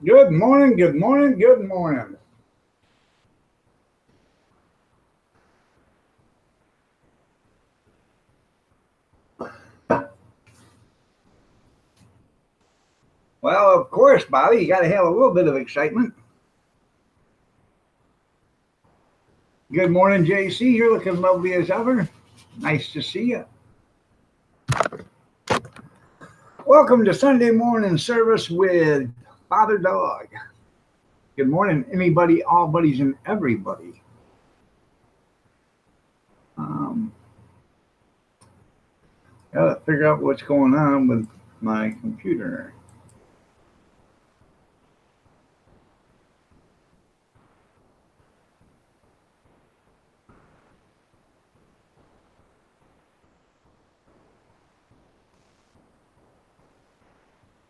Good morning, good morning, good morning. Well, of course, Bobby, you got to have a little bit of excitement. Good morning, JC. You're looking lovely as ever. Nice to see you. Welcome to Sunday morning service with Father Dog. Good morning, anybody, all buddies, and everybody. Um, Gotta figure out what's going on with my computer.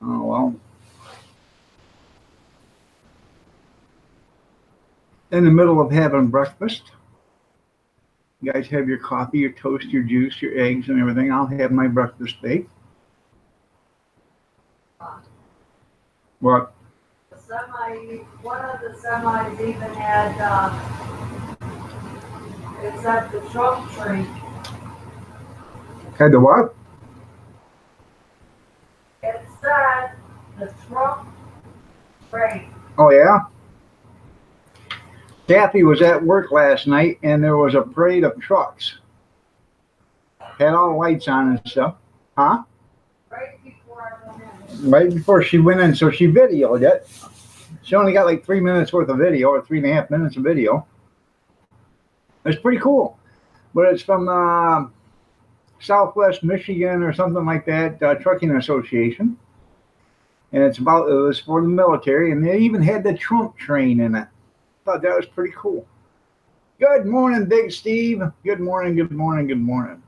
Oh, well. In the middle of having breakfast, you guys have your coffee, your toast, your juice, your eggs, and everything. I'll have my breakfast baked. What? One of the semis even had, it's at the trunk tree. Had the what? It said the trunk tree. Oh, yeah? Kathy was at work last night and there was a parade of trucks. Had all the lights on and stuff. Huh? Right before I went in. Right before she went in, so she videoed it. She only got like 3 minutes worth of video, or 3.5 minutes of video. It's pretty cool. But it's from Southwest Michigan or something like that, Trucking Association. And it was for the military, and they even had the trunk train in it. Thought that was pretty cool. Good morning, Big Steve. Good morning, good morning, good morning.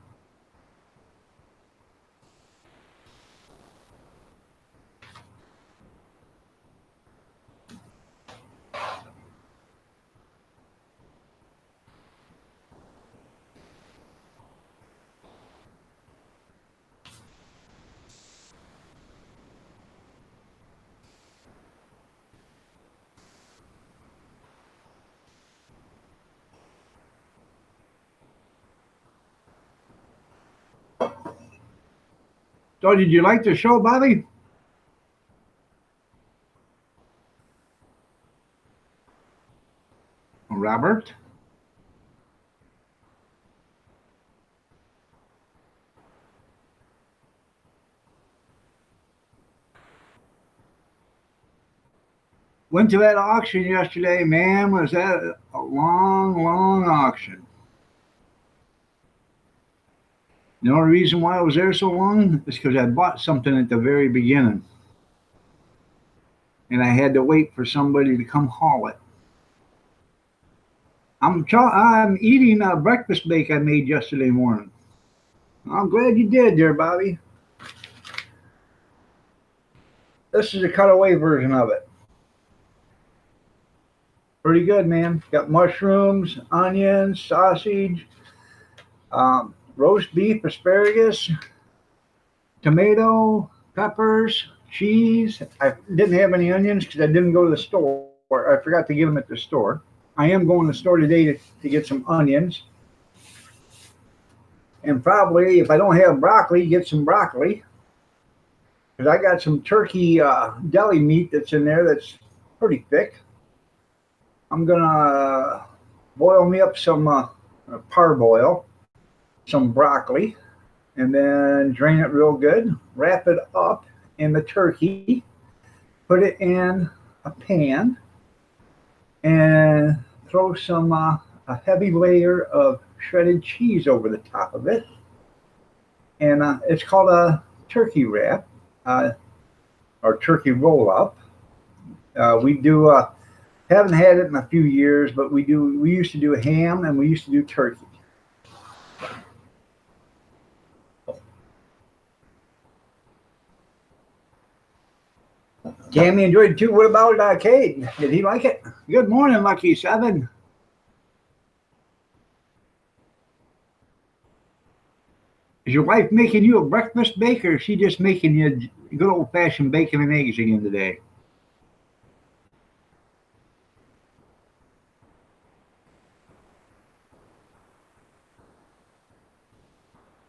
So, did you like the show, Bobby? Robert? Went to that auction yesterday, man. Was that a long, long auction? The only reason why I was there so long is because I bought something at the very beginning, and I had to wait for somebody to come haul it. I'm eating a breakfast bake I made yesterday morning. I'm glad you did, there, Bobby. This is a cutaway version of it. Pretty good, man. Got mushrooms, onions, sausage, roast beef, asparagus, tomato, peppers, cheese. I didn't have any onions because I didn't go to the store. I forgot to give them at the store. I am going to the store today to get some onions. And probably, if I don't have broccoli, get some broccoli. Because I got some turkey deli meat that's in there that's pretty thick. I'm going to boil me up some parboil, some broccoli, and then drain it real good. Wrap it up in the turkey, put it in a pan, and throw some a heavy layer of shredded cheese over the top of it. And it's called a turkey wrap uh, or turkey roll up. We do haven't had it in a few years, but we do. We used to do ham and we used to do turkey. Tammy enjoyed it too. What about Kate? Did he like it? Good morning, Lucky Seven. Is your wife making you a breakfast bake, or is she just making you good old fashioned bacon and eggs again today?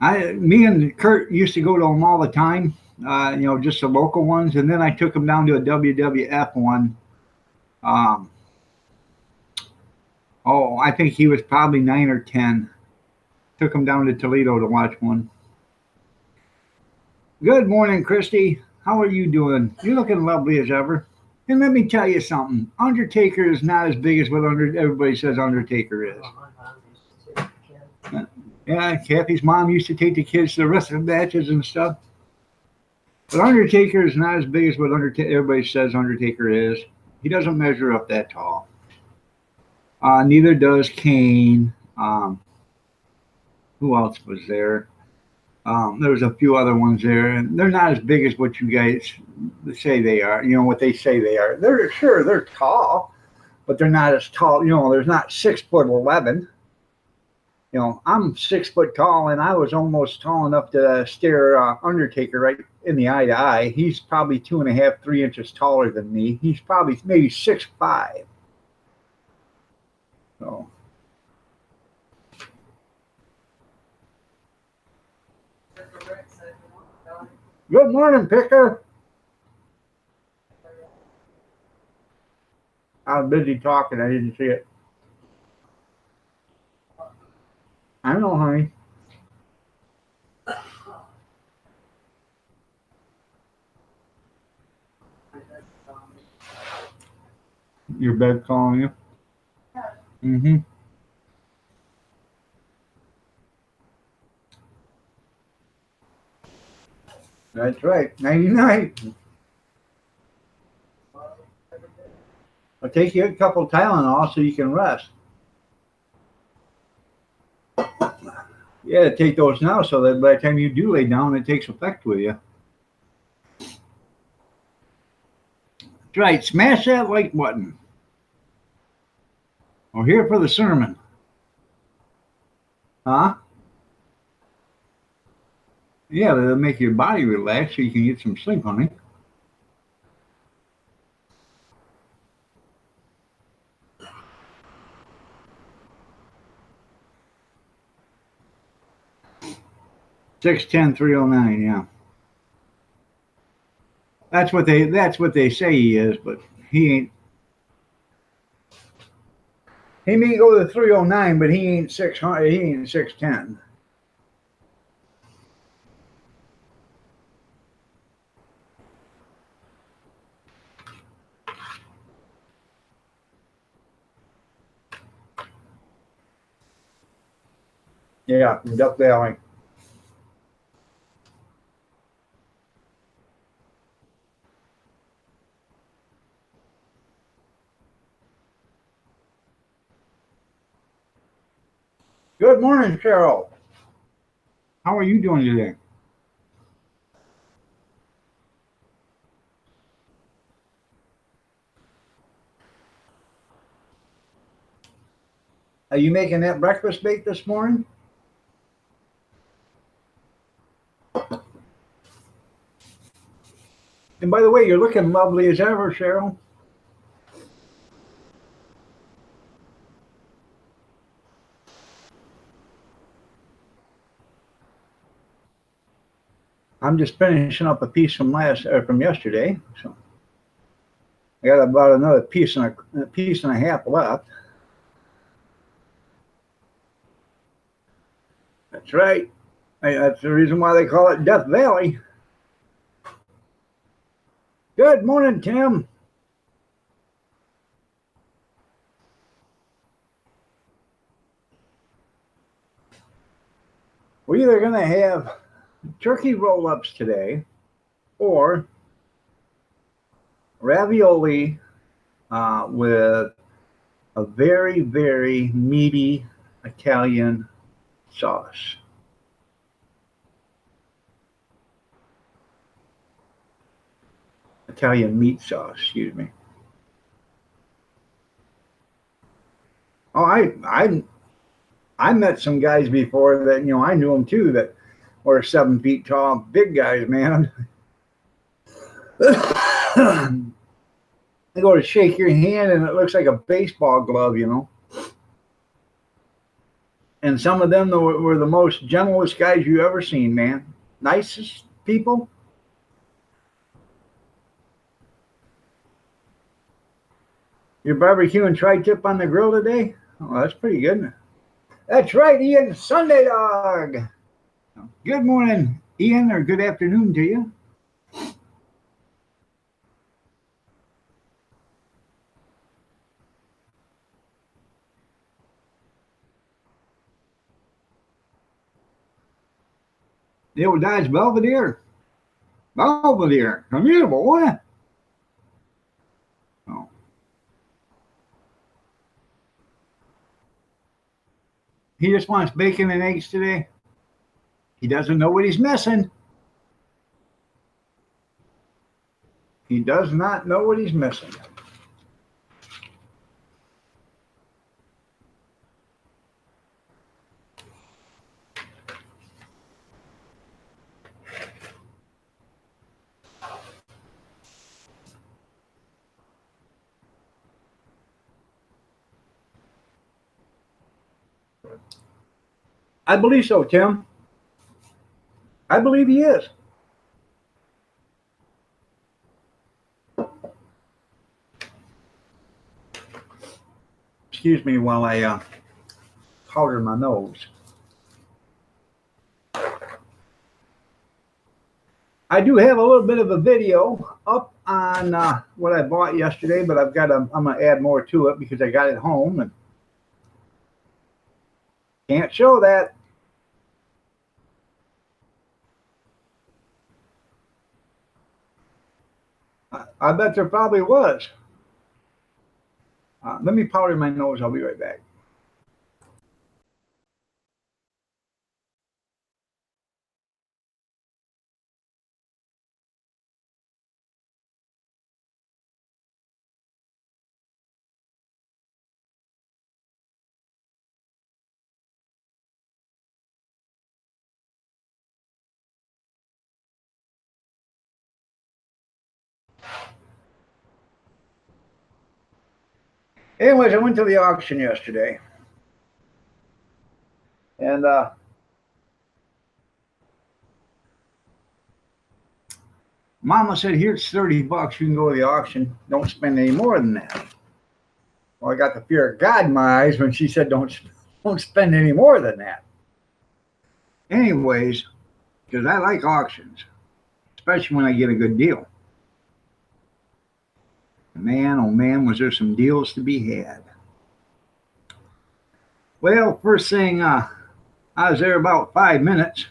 Me and Kurt used to go to them all the time. Just the local ones, and then I took him down to a WWF one. Um, oh, I think he was probably 9 or 10. Took him down to Toledo to watch one. Good morning, Christy. How are you doing? You're looking lovely as ever. And let me tell you something. Undertaker is not as big as what everybody says Undertaker is. Yeah, Kathy's mom used to take the kids to the wrestling matches and stuff. But Undertaker is not as big as what everybody says Undertaker is. He doesn't measure up that tall. Neither does Kane. Who else was there? There was a few other ones there, and they're not as big as what you guys say they are. What they say they are. They're tall, but they're not as tall. There's not 6'11". I'm 6 foot tall, and I was almost tall enough to stare Undertaker right in the eye to eye. He's probably 2.5, 3 inches taller than me. He's probably maybe 6'5". So. Good morning, Picker. I was busy talking. I didn't see it. I know, honey. Your bed calling you? Mm-hmm. That's right. 99. I'll take you a couple Tylenol so you can rest. Yeah, take those now so that by the time you do lay down, it takes effect with you. That's right. Smash that like button. We're here for the sermon. Huh? Yeah, that'll make your body relax so you can get some sleep, honey. Six 309, yeah. That's what they say he is, but he ain't. He may go to 309, but he ain't 600. He ain't 6'10". Yeah, from Duck Valley. Good morning, Cheryl. How are you doing today? Are you making that breakfast bake this morning? And by the way, you're looking lovely as ever, Cheryl. I'm just finishing up a piece from yesterday, so I got about another piece and a half left. That's right. That's the reason why they call it Death Valley. Good morning, Tim. We're either going to have turkey roll-ups today or ravioli with a very, very meaty Italian sauce. Italian meat sauce, excuse me. Oh, I met some guys before that, I knew them too, that were 7 feet tall, big guys, man. They go to shake your hand and it looks like a baseball glove, And some of them were the most gentlest guys you ever seen, man. Nicest people. Your barbecue and tri-tip on the grill today? Oh, that's pretty good. That's right, Ian. Sunday Dog. Good morning, Ian, or good afternoon to you. The old Dodge Belvedere. Belvedere. Come here, boy. Oh. He just wants bacon and eggs today. He doesn't know what he's missing. He does not know what he's missing. I believe so, Tim. I believe he is. Excuse me while I powder my nose. I do have a little bit of a video up on what I bought yesterday, but I'm going to add more to it because I got it home and can't show that. I bet there probably was. Let me powder my nose. I'll be right back. Anyways, I went to the auction yesterday. And Mama said, here's 30 bucks. You can go to the auction. Don't spend any more than that. Well, I got the fear of God in my eyes when she said, don't spend any more than that. Anyways, because I like auctions, especially when I get a good deal. Man, oh man, was there some deals to be had. Well, first thing, I was there about 5 minutes.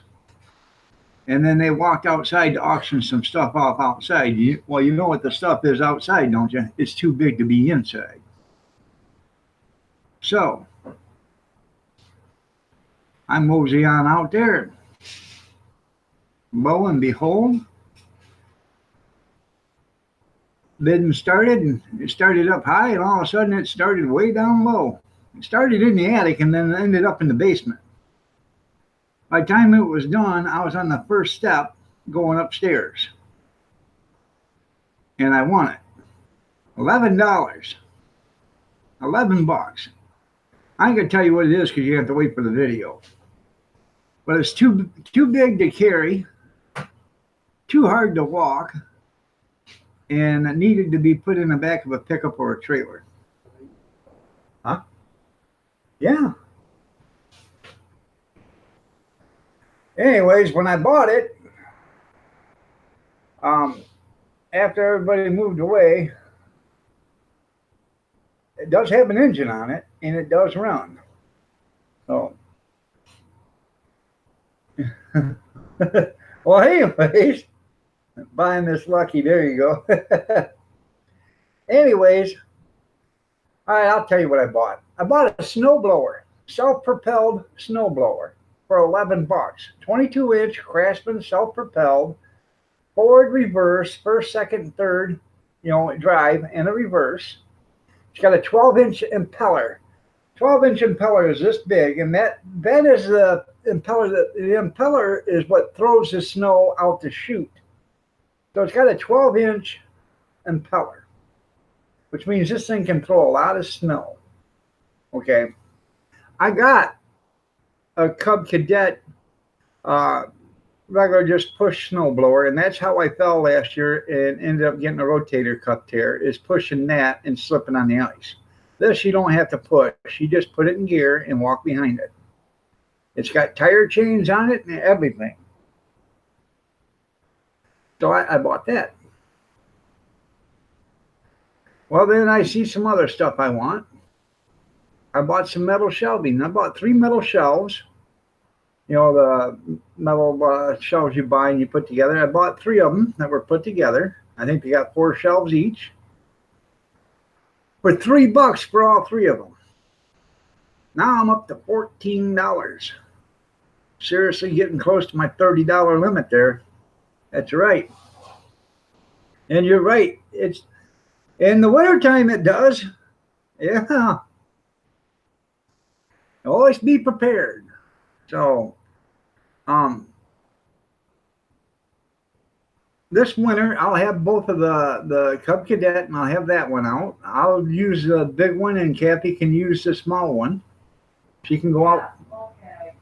And then they walked outside to auction some stuff off outside. Well, you know what the stuff is outside, don't you? It's too big to be inside. So, I mosey on out there. Lo and behold, bidding started, and it started up high, and all of a sudden it started way down low. It started in the attic and then ended up in the basement. By the time it was done, I was on the first step going upstairs. And I won it. $11. 11 bucks. I ain't gonna tell you what it is because you have to wait for the video. But it's too big to carry, too hard to walk, and it needed to be put in the back of a pickup or a trailer. Huh? Yeah. Anyways, when I bought it, after everybody moved away, it does have an engine on it, and it does run. So, well, anyways, buying this Lucky, there you go. Anyways, all right, I'll tell you what I bought. I bought a snowblower, self-propelled snowblower for 11 bucks. 22-inch Craftsman self-propelled, forward, reverse, first, second, third, drive, and a reverse. It's got a 12-inch impeller. 12-inch impeller is this big, and that is the impeller. The impeller is what throws the snow out the chute. So it's got a 12-inch impeller, which means this thing can throw a lot of snow. Okay. I got a Cub Cadet regular just push snow blower, and that's how I fell last year and ended up getting a rotator cuff tear, is pushing that and slipping on the ice. This you don't have to push. You just put it in gear and walk behind it. It's got tire chains on it and everything. So I bought that. Well, then I see some other stuff I want. I bought some metal shelving. I bought 3 metal shelves. You know, the metal shelves you buy and you put together. I bought 3 of them that were put together. I think they got 4 shelves each. For $3 for all 3 of them. Now I'm up to $14. Seriously getting close to my $30 limit there. That's right. And you're right. It's in the wintertime it does. Yeah. Always be prepared. So this winter I'll have both of the Cub Cadet and I'll have that one out. I'll use the big one and Kathy can use the small one. She can go out. Okay.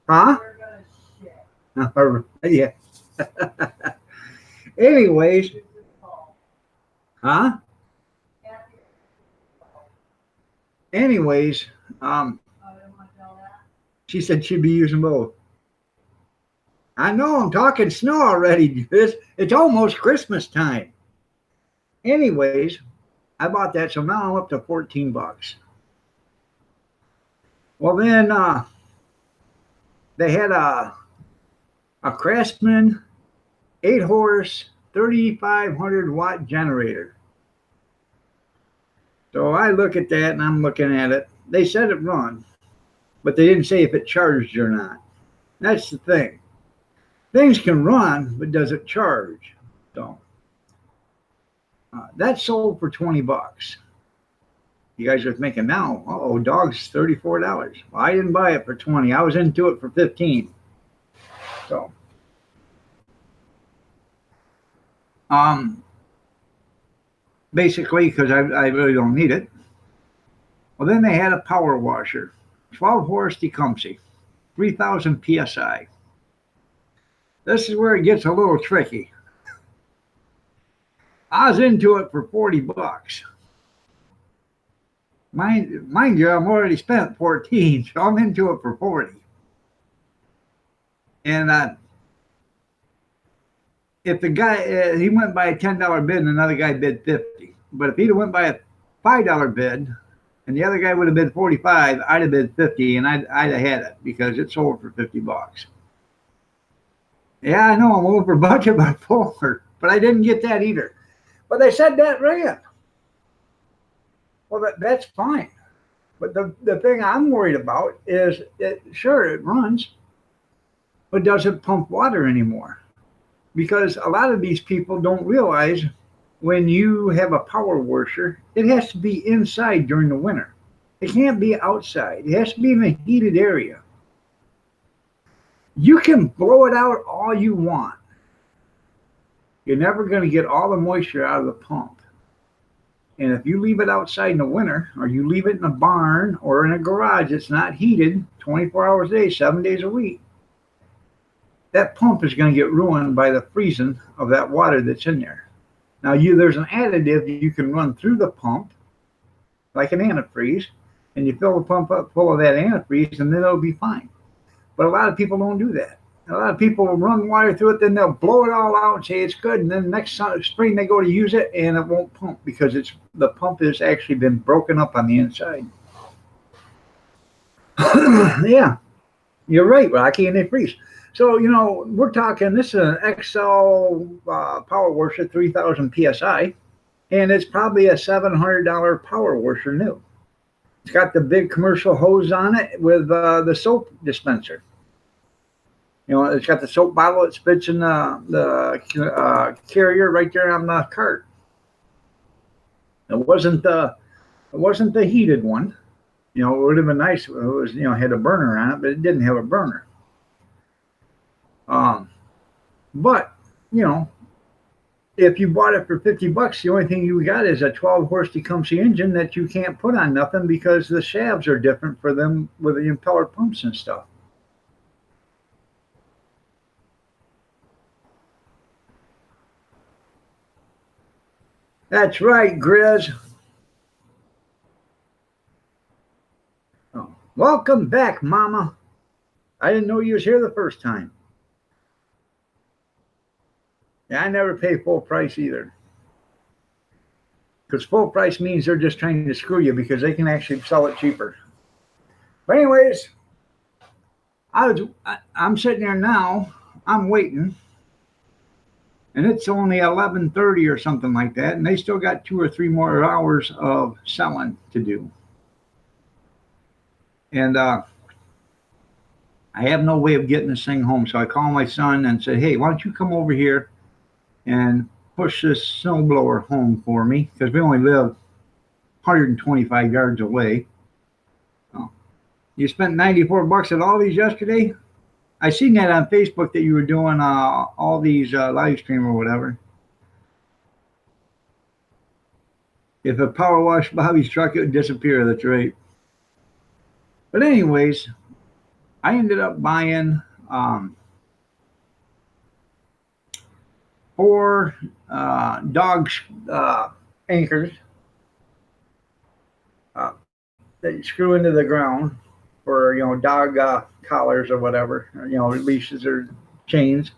Huh? We're gonna shit. Yeah. Anyways. Huh? Anyways, she said she'd be using both. I know, I'm talking snow already. It's almost Christmas time. Anyways, I bought that, so now I'm up to $14. Well, then they had a Craftsman 8-horse 3,500 watt generator. So I look at that and I'm looking at it. They said it run, but they didn't say if it charged or not. That's the thing. Things can run, but does it charge? So that sold for $20. You guys are thinking now, uh-oh, Dawg's $34. Well, I didn't buy it for 20. I was into it for 15. So basically, because I really don't need it. Well, then they had a power washer, 12-horse Tecumseh, 3,000 PSI. This is where it gets a little tricky. I was into it for $40. Mind you, I'm already spent 14, so I'm into it for 40. And if the guy, he went by a $10 bid and another guy bid 50. But if he'd have went by a $5 bid and the other guy would have bid 45, I'd have bid 50 and I'd have had it because it sold for $50. Yeah, I know I'm over budget by 4, but I didn't get that either. But they said that ran. Well, that's fine. But the thing I'm worried about is, sure, it runs, but does it pump water anymore? Because a lot of these people don't realize when you have a power washer, it has to be inside during the winter. It can't be outside. It has to be in a heated area. You can blow it out all you want. You're never going to get all the moisture out of the pump. And if you leave it outside in the winter, or you leave it in a barn or in a garage that's not heated 24 hours a day, 7 days a week, that pump is going to get ruined by the freezing of that water that's in there. Now, there's an additive you can run through the pump, like an antifreeze, and you fill the pump up full of that antifreeze, and then it'll be fine. But a lot of people don't do that. A lot of people will run water through it, then they'll blow it all out and say it's good, and then next spring they go to use it, and it won't pump because the pump has actually been broken up on the inside. Yeah, you're right, Rocky, and they freeze. So, you know, we're talking, this is an XL power washer, 3,000 PSI, and it's probably a $700 power washer new. It's got the big commercial hose on it with the soap dispenser. You know, it's got the soap bottle that spits in the carrier right there on the cart. It wasn't the heated one. You know, it would have been nice if it was, you know, had a burner on it, but it didn't have a burner. But, you know, if you bought it for $50, the only thing you got is a 12-horse Tecumseh engine that you can't put on nothing because the shafts are different for them with the impeller pumps and stuff. That's right, Grizz. Oh. Welcome back, Mama. I didn't know you was here the first time. Yeah, I never pay full price either. Because full price means they're just trying to screw you because they can actually sell it cheaper. But anyways, I'm sitting there now. I'm waiting, and it's only 11:30 or something like that, and they still got 2 or 3 more hours of selling to do. And I have no way of getting this thing home, so I call my son and say, "Hey, why don't you come over here and push this snowblower home for me? Because we only live 125 yards away." Oh, you spent $94 at Aldi's yesterday? I seen that on Facebook that you were doing all these live stream or whatever. If a power wash Bobby's truck, it would disappear. That's right. But anyways, I ended up buying 4 Dawg anchors that you screw into the ground for dog collars or whatever, leashes or chains.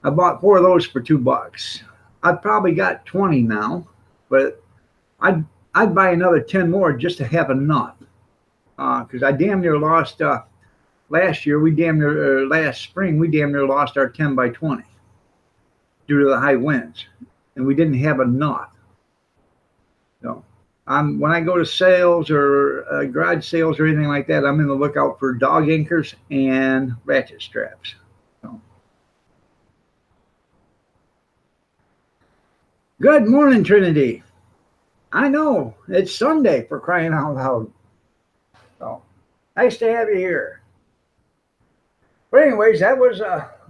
I bought 4 of those for $2. I've probably got 20 now, but I'd buy another 10 more just to have enough. Because I damn near lost last year. Last spring we damn near lost our 10 by 20 due to the high winds, and we didn't have enough. So when I go to sales or garage sales or anything like that, I'm in the lookout for Dawg anchors and ratchet straps. So. Good morning, Trinity. I know it's Sunday, for crying out loud. So nice to have you here. But anyways, that was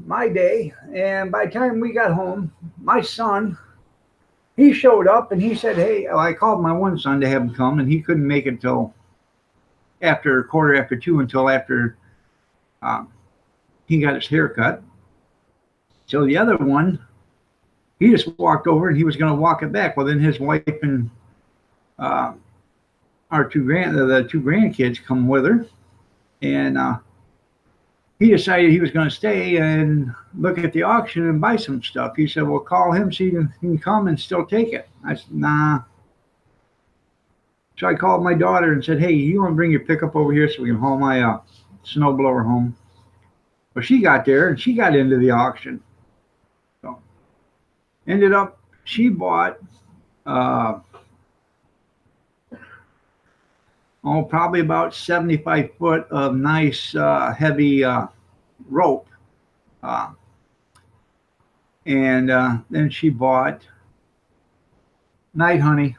my day, and by the time we got home, my son, he showed up and he said, "Hey," I called my one son to have him come, and he couldn't make it till after 2:15 until after he got his hair cut. So the other one, he just walked over and he was going to walk it back. Well, then his wife and the 2 grandkids come with her, and he decided he was going to stay and look at the auction and buy some stuff. He said, "Well, call him so he can come and still take it." I said, "Nah." So I called my daughter and said, "Hey, you want to bring your pickup over here so we can haul my snowblower home?" Well, she got there and she got into the auction. So ended up, she bought probably about 75 foot of nice heavy rope. And then she bought Night Honey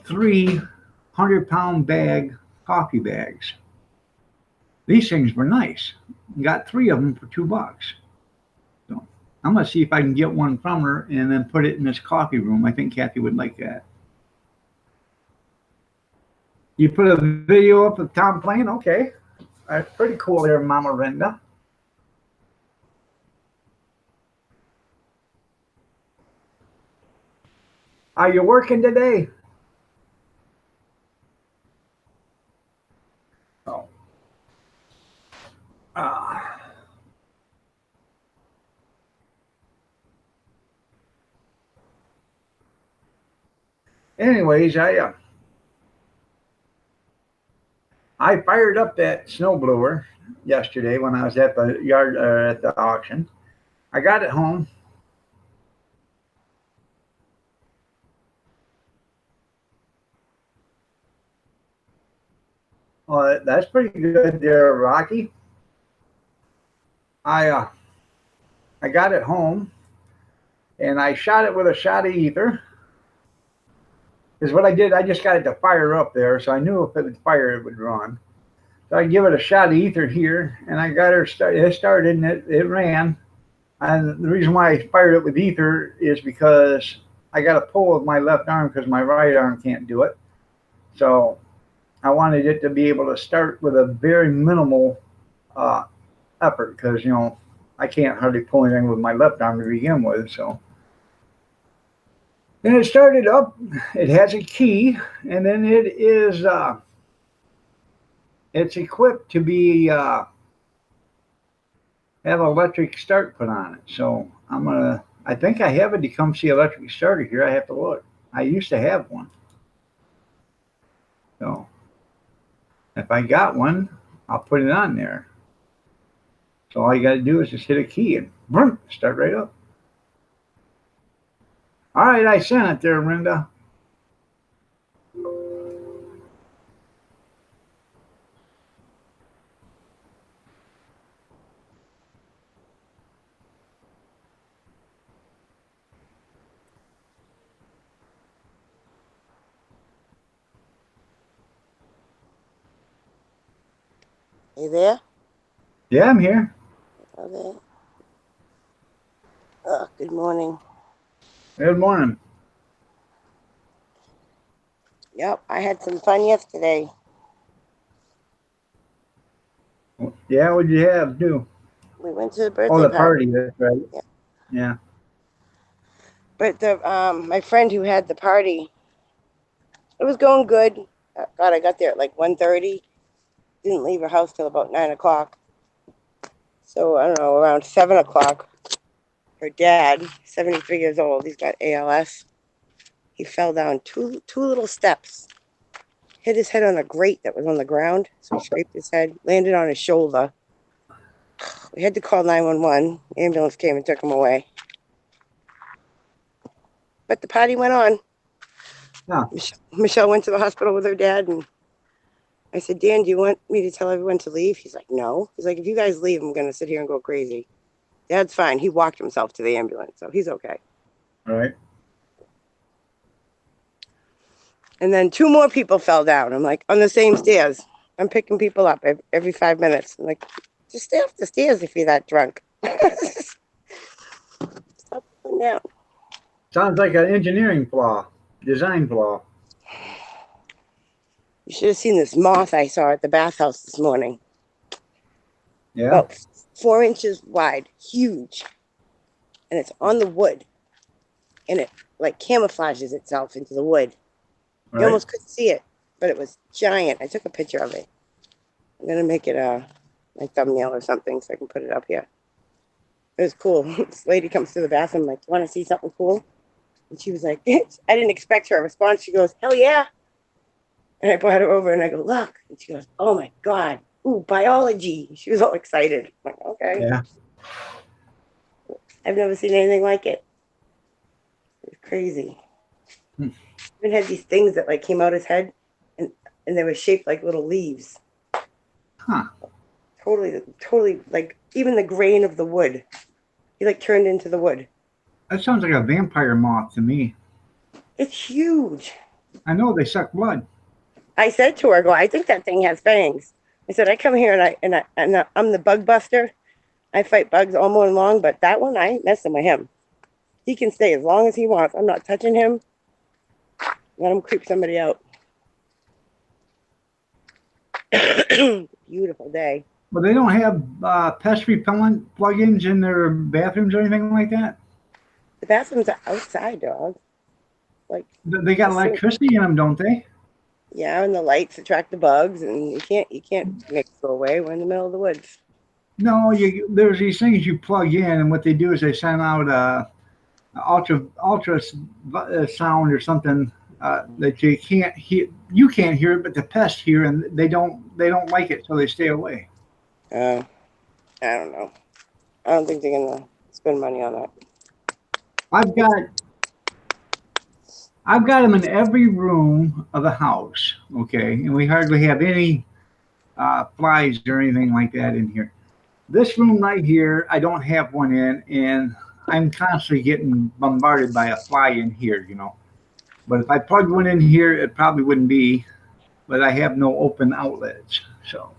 3 100-pound bag coffee bags. These things were nice. Got 3 of them for $2. So I'm gonna see if I can get one from her and then put it in this coffee room. I think Kathy would like that. You put a video up of Tom playing? Okay. That's pretty cool there, Mama Renda. Are you working today? Oh. Anyways, I fired up that snowblower yesterday when I was at the yard at the auction. I got it home. Well, that's pretty good there, Rocky. I got it home and I shot it with a shot of ether. Because what I did, I just got it to fire up there, so I knew if it would fire, it would run. So I give it a shot of ether here, and I got her it started, and it ran. And the reason why I fired it with ether is because I got a pull with my left arm because my right arm can't do it. So I wanted it to be able to start with a very minimal effort because, I can't hardly pull anything with my left arm to begin with. So then it started up. It has a key, and then it's equipped to be have an electric start put on it. So I think I have a Tecumseh electric starter here. I have to look. I used to have one. So if I got one, I'll put it on there. So all you got to do is just hit a key and boom, start right up. All right, I sent it there, Linda. You there? Yeah, I'm here. Okay. Oh, good morning. Good morning. Yep, I had some fun yesterday. Yeah, what'd you have do? We went to the Oh, birthday the party. party. That's right. Yeah. Yeah. But my friend who had the party, it was going good. God, I got there at like 1:30. Didn't leave her house till about 9 o'clock. So I don't know, around 7 o'clock, her dad, 73 years old, he's got ALS. He fell down two little steps, hit his head on a grate that was on the ground. So he scraped his head, landed on his shoulder. We had to call 911. Ambulance came and took him away. But the party went on. Yeah. Michelle went to the hospital with her dad, and I said, Dan, do you want me to tell everyone to leave? He's like, no. He's like, if you guys leave, I'm going to sit here and go crazy. Dad's fine. He walked himself to the ambulance, so he's okay. All right. And then 2 more people fell down. I'm like, on the same stairs. I'm picking people up every 5 minutes. I'm like, just stay off the stairs if you're that drunk. Stop going down. Sounds like an engineering flaw, design flaw. You should have seen this moth I saw at the bathhouse this morning. Yeah. About 4 inches wide, huge. And it's on the wood. And it like camouflages itself into the wood. Right. You almost couldn't see it, but it was giant. I took a picture of it. I'm going to make it my thumbnail or something so I can put it up here. It was cool. This lady comes to the bathroom like, you want to see something cool? And she was like, I didn't expect her response. She goes, hell yeah. And I brought her over and I go, look. And she goes, oh my God. Ooh, biology. She was all excited. I'm like, okay. Yeah. I've never seen anything like it. It was crazy. Hmm. Even had these things that like came out his head and they were shaped like little leaves. Huh. Totally like even the grain of the wood. He like turned into the wood. That sounds like a vampire moth to me. It's huge. I know they suck blood. I said to her, I think that thing has fangs. I said, I come here and I'm the bug buster. I fight bugs all morning long, but that one, I ain't messing with him. He can stay as long as he wants. I'm not touching him. Let him creep somebody out. Beautiful day. But they don't have pest repellent plugins in their bathrooms or anything like that? The bathrooms are outside, dog. Like They got electricity in them, don't they? Yeah, and the lights attract the bugs, and you can't make it go away. We're in the middle of the woods. No, there's these things you plug in, and what they do is they send out ultra sound or something that you can't hear. You can't hear it, but the pests hear, and they don't like it, so they stay away. I don't know. I don't think they're gonna spend money on that. I've got them in every room of the house, okay, and we hardly have any flies or anything like that in here. This room right here, I don't have one in, and I'm constantly getting bombarded by a fly in here, you know. But if I plugged one in here, it probably wouldn't be, but I have no open outlets, so.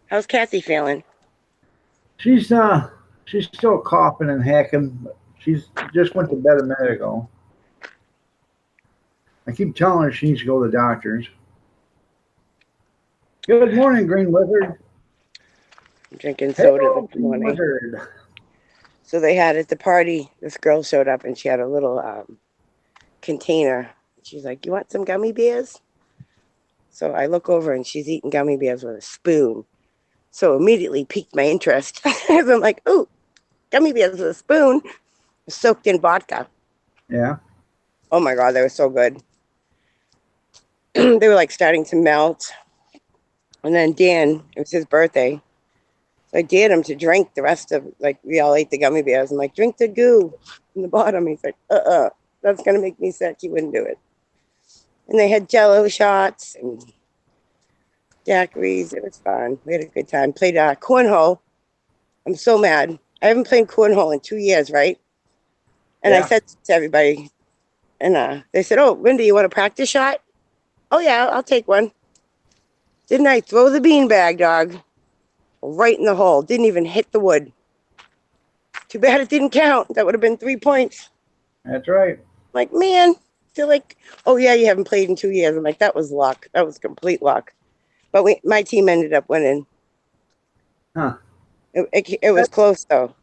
How's Kathy feeling? She's still coughing and hacking, but she's just went to bed a minute ago. I keep telling her she needs to go to the doctors. Good morning, Green Wizard. I'm drinking Hey, soda old this morning. wizard. So they had at the party, this girl showed up and she had a little container. She's like, "You want some gummy bears?" So I look over and she's eating gummy bears with a spoon. So immediately piqued my interest. I'm like, "Oh, gummy bears with a spoon, soaked in vodka." Yeah. Oh my God, they were so good. They were like starting to melt. And then Dan, it was his birthday. So I dared him to drink the rest of, like, we all ate the gummy bears. I'm like, "Drink the goo in the bottom." He's like, that's going to make me sick. He wouldn't do it. And they had jello shots and daiquiris. It was fun. We had a good time. Played cornhole. I'm so mad. I haven't played cornhole in 2 years, right? And I Yeah. said to everybody, and they said, "Oh, Linda, you want a practice shot?" "Oh, yeah, I'll take one." Didn't I throw the beanbag, dog? Right in the hole. Didn't even hit the wood. Too bad it didn't count. That would have been 3 points. That's right. Like, man, feel like, "Oh, yeah, you haven't played in 2 years." I'm like, that was luck. That was complete luck. But my team ended up winning. Huh. It was That, close, though.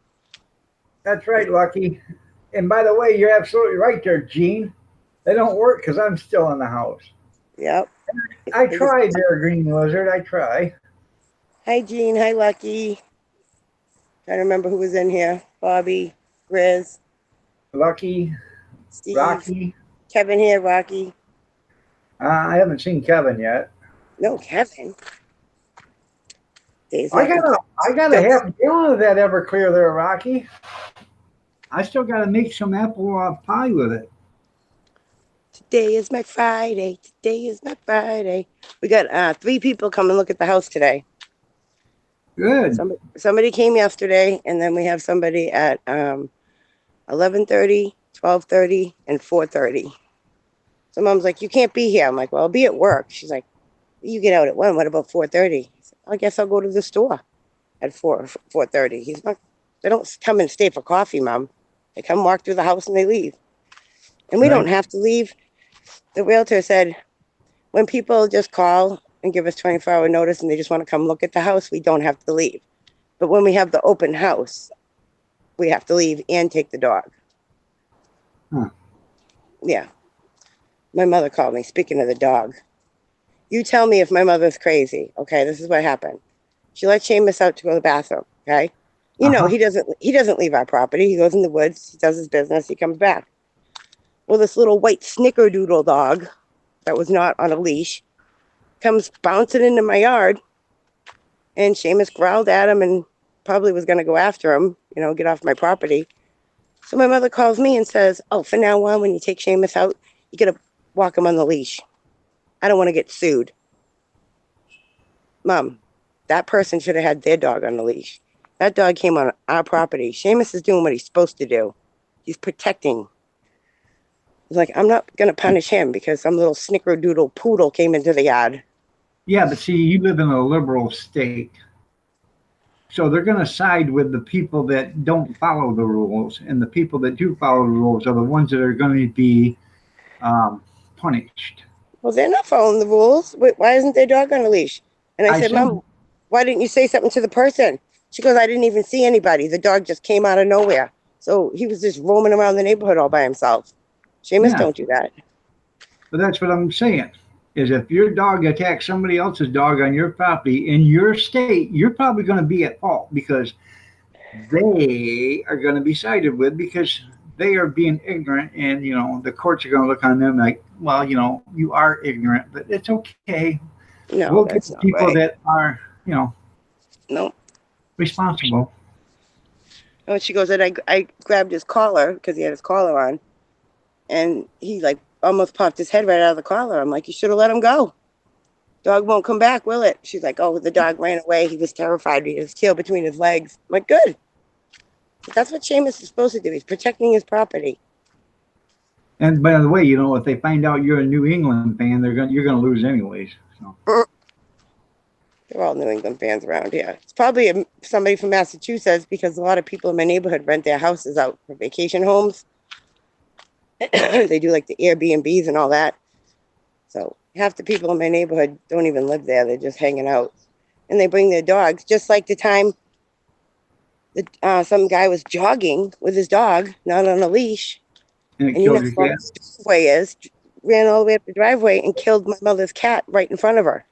that's right, Lucky. And by the way, you're absolutely right there, Gene. They don't work because I'm still in the house. Yep. I tried there, Green Lizard. I try. Hi, Jean. Hi, Lucky. Trying to remember who was in here. Bobby, Riz, Lucky, Steve, Rocky. Kevin here, Rocky. I haven't seen Kevin yet. No, Kevin. Dave's I not got a, complete. I got a half gallon of that Everclear there, Rocky. I still got to make some apple pie with it. Today is my Friday. Today is my Friday. We got 3 people come and look at the house today. Good. Somebody came yesterday, and then we have somebody at 11:30, 12:30, and 4:30. So Mom's like, "You can't be here." I'm like, "Well, I'll be at work." She's like, "You get out at 1. What about 4:30?" "I guess I'll go to the store at 4:30." He's not. They don't come and stay for coffee, Mom. They come walk through the house and they leave. And we don't Right. have to leave. The realtor said, when people just call and give us 24-hour notice and they just want to come look at the house, we don't have to leave. But when we have the open house, we have to leave and take the dog. Huh. Yeah. My mother called me, speaking of the dog. You tell me if my mother's crazy. Okay, this is what happened. She let Seamus out to go to the bathroom. Okay. You know, Uh-huh. he doesn't leave our property. He goes in the woods, he does his business, he comes back. Well, this little white snickerdoodle dog that was not on a leash comes bouncing into my yard, and Seamus growled at him and probably was going to go after him, get off my property. So my mother calls me and says, "Oh, from now on, when you take Seamus out, you got to walk him on the leash. I don't want to get sued." Mom, that person should have had their dog on the leash. That dog came on our property. Seamus is doing what he's supposed to do. He's protecting. He's like, "I'm not going to punish him because some little snickerdoodle poodle came into the yard." Yeah, but see, you live in a liberal state. So they're going to side with the people that don't follow the rules. And the people that do follow the rules are the ones that are going to be punished. Well, they're not following the rules. Why isn't their dog on a leash? And I I said, said, "Mom, why didn't you say something to the person?" She goes, "I didn't even see anybody. The dog just came out of nowhere. So he was just roaming around the neighborhood all by himself." Seamus, yeah, don't do that. but that's what I'm saying. Is if your dog attacks somebody else's dog on your property in your state, you're probably going to be at fault because they are going to be sided with because they are being ignorant, and the courts are going to look on them like, well, you are ignorant, but it's okay. No, We'll get that's the not people right. that are No. responsible. Oh, she goes, and I grabbed his collar because he had his collar on, and he like almost popped his head right out of the collar. I'm like, "You should have let him go. Dog won't come back, will it?" She's like, "Oh, the dog ran away. He was terrified. He had his tail between his legs." I'm like, "Good. That's what Seamus is supposed to do. He's protecting his property." And by the way, if they find out you're a New England fan, you're gonna lose anyways. So They're all New England fans around here. It's probably somebody from Massachusetts because a lot of people in my neighborhood rent their houses out for vacation homes. They do like the Airbnbs and all that. So half the people in my neighborhood don't even live there. They're just hanging out. and they bring their dogs. Just like the time that some guy was jogging with his dog, not on a leash, And it and you know killed your how long cat. the driveway is. Ran all the way up the driveway and killed my mother's cat right in front of her.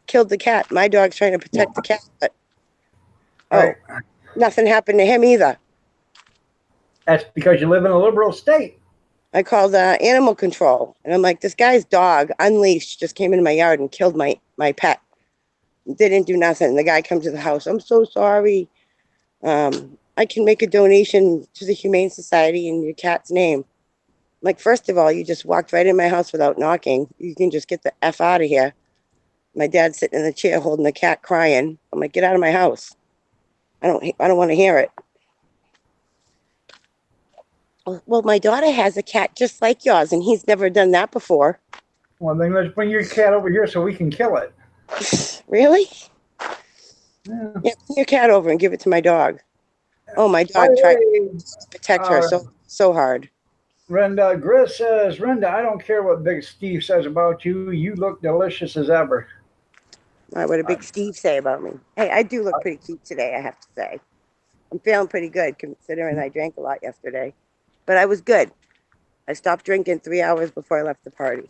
Killed the cat. My dog's trying to protect the cat, but Right. nothing happened to him either. That's because you live in a liberal state. I called animal control, and I'm like, this guy's dog, unleashed, just came into my yard and killed my pet. They didn't do nothing. The guy comes to the house. I'm so sorry. I can make a donation to the Humane Society in your cat's name. I'm like, first of all, you just walked right in my house without knocking. You can just get the F out of here. My dad's sitting in the chair holding the cat crying. I'm like, get out of my house. I don't want to hear it. Well, my daughter has a cat just like yours, and he's never done that before. Well, then let's bring your cat over here so we can kill it. Really? Yeah. Yeah, bring your cat over and give it to my dog. Oh, my By dog the tried way, to protect her so hard. Brenda, Grizz says, Brenda, I don't care what Big Steve says about you. You look delicious as ever. All right, what did Big Steve say about me? Hey, I do look pretty cute today, I have to say. I'm feeling pretty good considering I drank a lot yesterday. But I was good. I stopped drinking 3 hours before I left the party.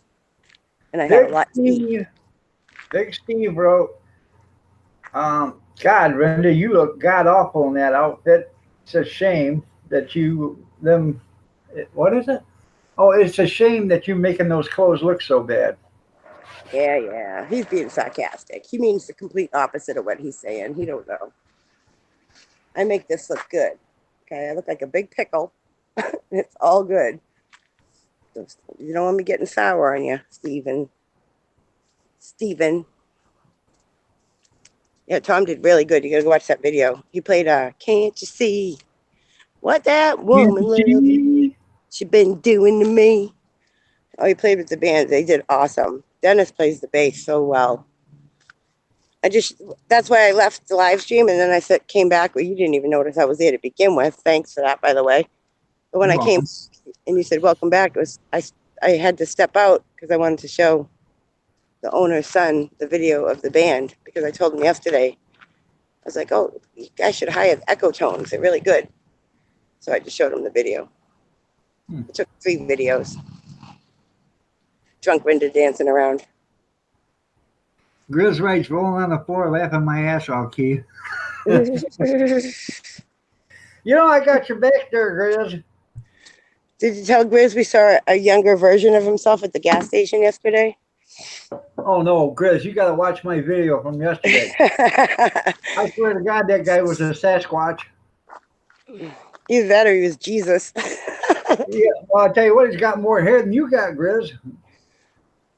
And I had a lot to eat. Big Steve wrote, God, Brenda, you look god awful in that outfit. It's a shame that what is it? Oh, it's a shame that you're making those clothes look so bad. Yeah. He's being sarcastic. He means the complete opposite of what he's saying. He don't know. I make this look good. Okay, I look like a big pickle. It's all good. You don't want me getting sour on you, Steven. Yeah, Tom did really good. You gotta go watch that video. He played Can't You See What That Woman Love She Been Doing to Me? Oh, he played with the band. They did awesome. Dennis plays the bass so well. That's why I left the live stream, and then I came back. Well, you didn't even notice I was there to begin with. Thanks for that, by the way. But when I came and you said welcome back, I had to step out because I wanted to show the owner's son the video of the band, because I told him yesterday. I was like, oh, you guys should hire Echo Tones. They're really good. So I just showed him the video. I took 3 videos. Drunk Brenda dancing around. Grizz writes, rolling on the floor, laughing my ass off, Keith. You know, I got your back there, Grizz. Did you tell Grizz we saw a younger version of himself at the gas station yesterday? Oh, no, Grizz, you got to watch my video from yesterday. I swear to God, that guy was a Sasquatch. Either that or he was Jesus. Yeah, well, I'll tell you what, he's got more hair than you got, Grizz.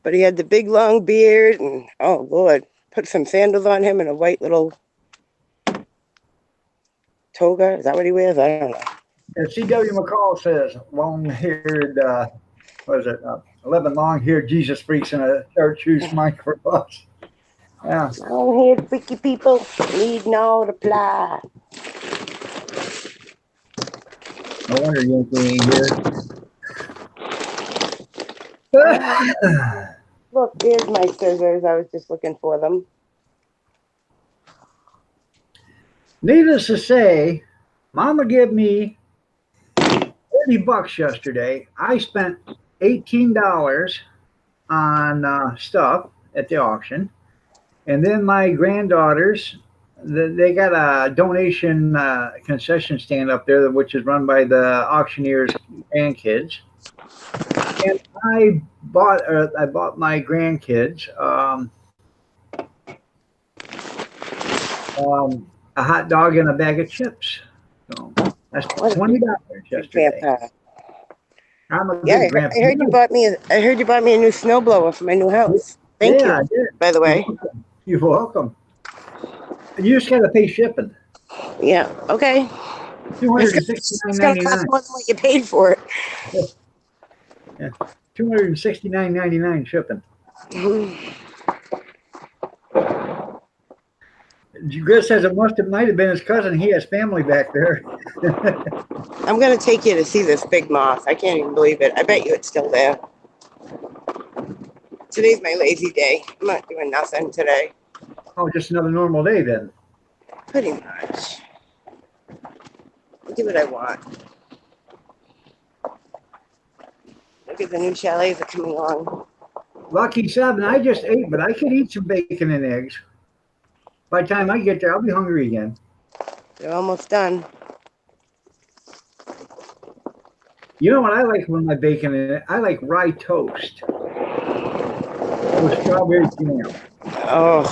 But he had the big long beard, and oh Lord, put some sandals on him and a white little toga. Is that what he wears? I don't know. And C.W. McCall says, long-haired, 11 long-haired Jesus freaks in a chartreuse microbus. Yeah. Long-haired freaky people need no reply. No wonder Yankee ain't here. Look, there's my scissors. I was just looking for them. Needless to say, Mama gave me $30 yesterday. I spent $18 on stuff at the auction. And then my granddaughters, they got a donation concession stand up there, which is run by the auctioneers' grandkids. And I bought my grandkids a hot dog and a bag of chips. So that's $20 yesterday. I'm a good grandpa. I heard you bought me. I heard you bought me a new snowblower for my new house. Thank you. I did. By the way, you're welcome. You just got to pay shipping. Yeah. Okay. $269.99. It's gonna cost more than what you paid for it. Yeah. $269.99 shipping. Gris says it might have been his cousin. He has family back there. I'm gonna take you to see this big moth. I can't even believe it. I bet you it's still there. Today's my lazy day. I'm not doing nothing today. Oh, just another normal day then. Pretty much. I do what I want. Look at the new chalets that are coming along. Lucky 7, I just ate, but I could eat some bacon and eggs. By the time I get there, I'll be hungry again. They're almost done. You know what I like with my bacon in it? I like rye toast with strawberry jam. Oh,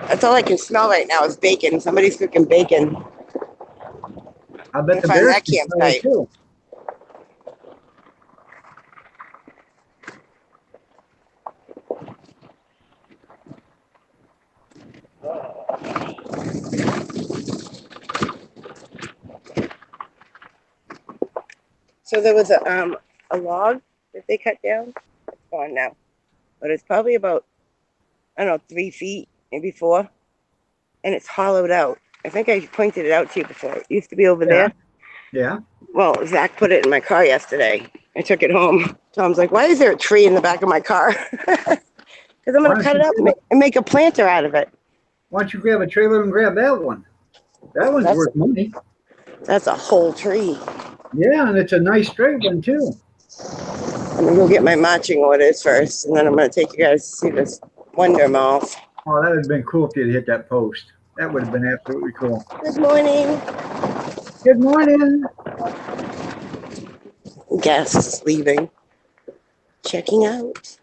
that's all I can smell right now is bacon. Somebody's cooking bacon. I I'm bet gonna the find bears that can smell it campsite. too. So there was a log that they cut down. It's gone now, but it's probably about, I don't know, 3 feet, maybe 4, and it's hollowed out. I think I pointed it out to you before. It used to be over Yeah. there. Yeah. Well, Zach put it in my car yesterday. I took it home. Tom's like, "Why is there a tree in the back of my car?" Because I'm Why gonna don't cut you it up and make a planter out of it. Why don't you grab a trailer and grab that one? That one's That's worth money. that's a whole tree. Yeah, and it's a nice straight one too. I'm gonna go get my matching orders first, and then I'm gonna take you guys to see this Wonder Mall. Oh, that would have been cool if you'd hit that post. That would have been absolutely cool. Good morning. Good morning. Guests leaving. Checking out.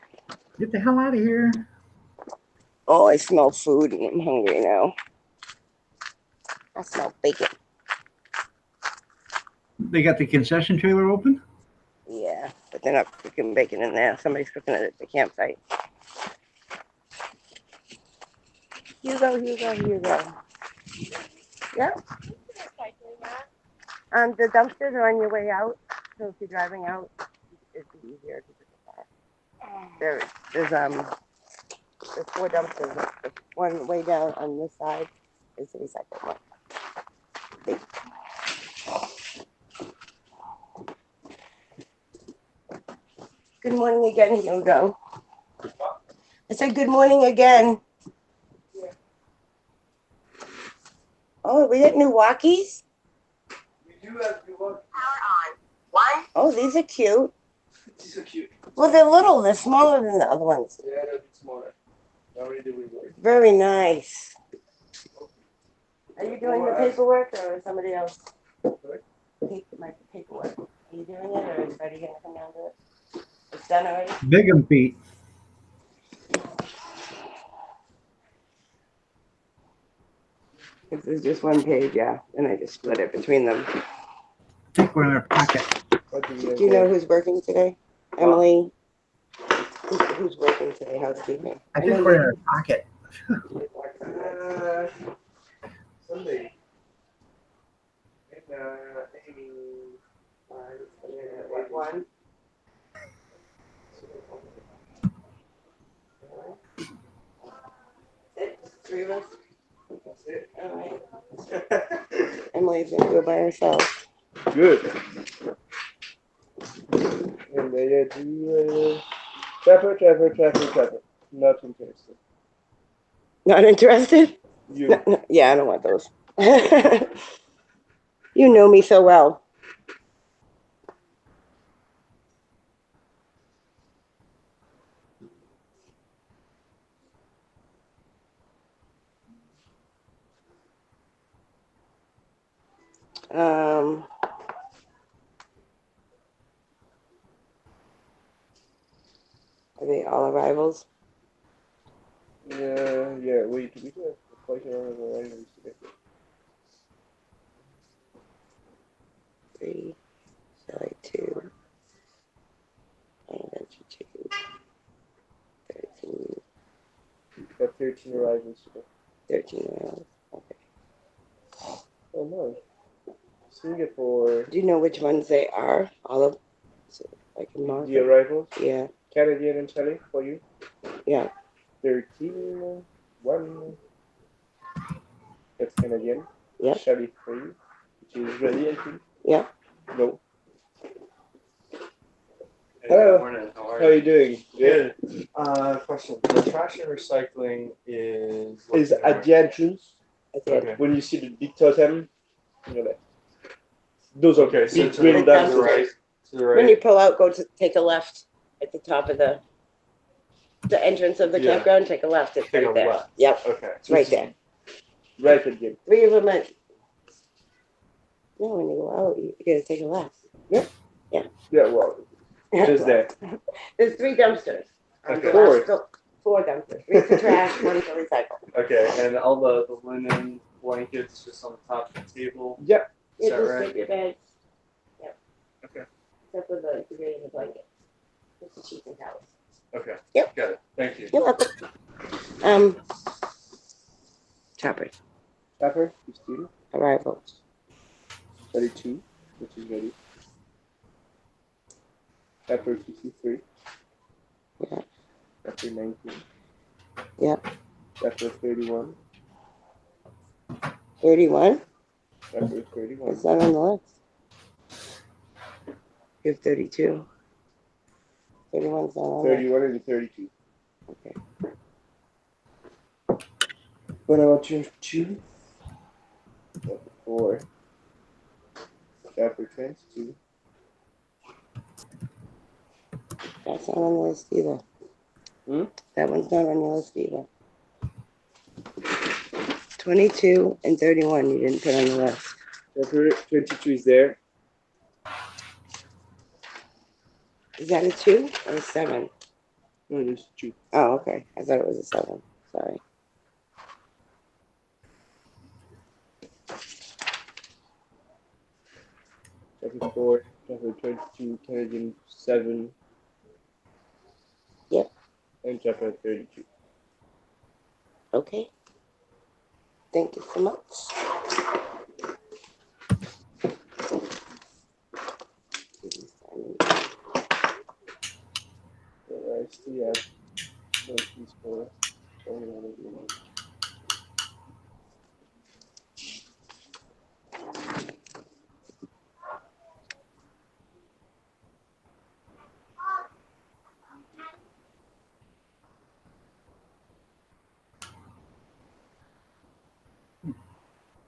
Get the hell out of here. Oh, I smell food and I'm hungry now. I smell bacon. They got the concession trailer open? Yeah, but they're not cooking bacon in there. Somebody's cooking it at the campsite. Hugo. Yep. The dumpsters are on your way out. So if you're driving out, it'd be easier to pick a car. There's 4 dumpsters. The one way down on this side is the recycle one. Good morning again, Hugo. I said good morning again. Oh, we got new walkies? We do have new walkies. Power on. One. Oh, these are cute. These are cute. Well, they're little. They're smaller than the other ones. Yeah, they're a bit smaller. Already doing work. Very nice. Are you doing the paperwork or is somebody else? Sorry? My paperwork. Are you doing it or is Freddie going to come down to it? It's done already? Big 'em feet. This is just one page, yeah. And I just split it between them. I think we're in our pocket. What do Do you know who's working today? Emily? Who's working today? Housekeeping? I think we're in our pocket. Sunday. Amy. What, one? Three of us? That's it. All right. Emily's going to go by herself. Good. And they do trapper. Not interested. Not interested? You. No, yeah, I don't want those. You know me so well. Are they all arrivals? Yeah, we have quite a lot of items today. 3, Shelly 2, Adventure 2, 13, We've got 13 arrivals today. 13 arrivals. Okay. Oh no. Singapore. Do you know which ones they are? All of so I can mark The them. arrivals. Yeah. Canadian and Chile for you. Yeah. 13, 1. That's Canadian. Yeah. Chile 3, which is ready, I think. Yeah. No. Hello. Morning. How How are are you? you doing? Good. Question. The trash and recycling is Is looking at the entrance. Okay. When you see the big totem, you know that. Those are Okay, so big to green Like the that. dumpsters. right. To the When you right. pull out, go to take a left at the top of the entrance of the Yeah. campground. Take a left. It's Take right a there. left. Yep, Okay. it's right there. Right at the end. 3 of them at. No, when you go out, you gotta take a left. Yep. Yeah, well, just there. There's 3 dumpsters. On the Okay. left, 4 dumpsters. 3 for trash, 1 for recycle. Okay, and all the linen blankets just on the top of the table. Yep. Is You that just right? take your bags. Yep. Okay. Except for the gray and the blanket. Just the sheets and towels. Okay. Yep. Got it. Thank you. You're welcome. Chopper. Pepper, 15. Arrivals. 32, which is ready. Pepper, 53. Yeah. Pepper, 19. Yep. Pepper, 31. 31? Pepper, 31. It's not on the list. You have 32. 31's not on there. 31 and 32. Okay. What about change 2? Pepper, 4. Pepper, 22. That's not on the list either. That one's not on your list either. 22 and 31 you didn't put on the list. Pepper, 22 is there. Is that a 2 or a 7? No, there's 2. Oh, okay. I thought it was a 7. Sorry. Pepper, 4. Pepper, 22. Canadian, 7. Yep. And pepper, 32. Okay. Thank you so much. I still have no piece for it.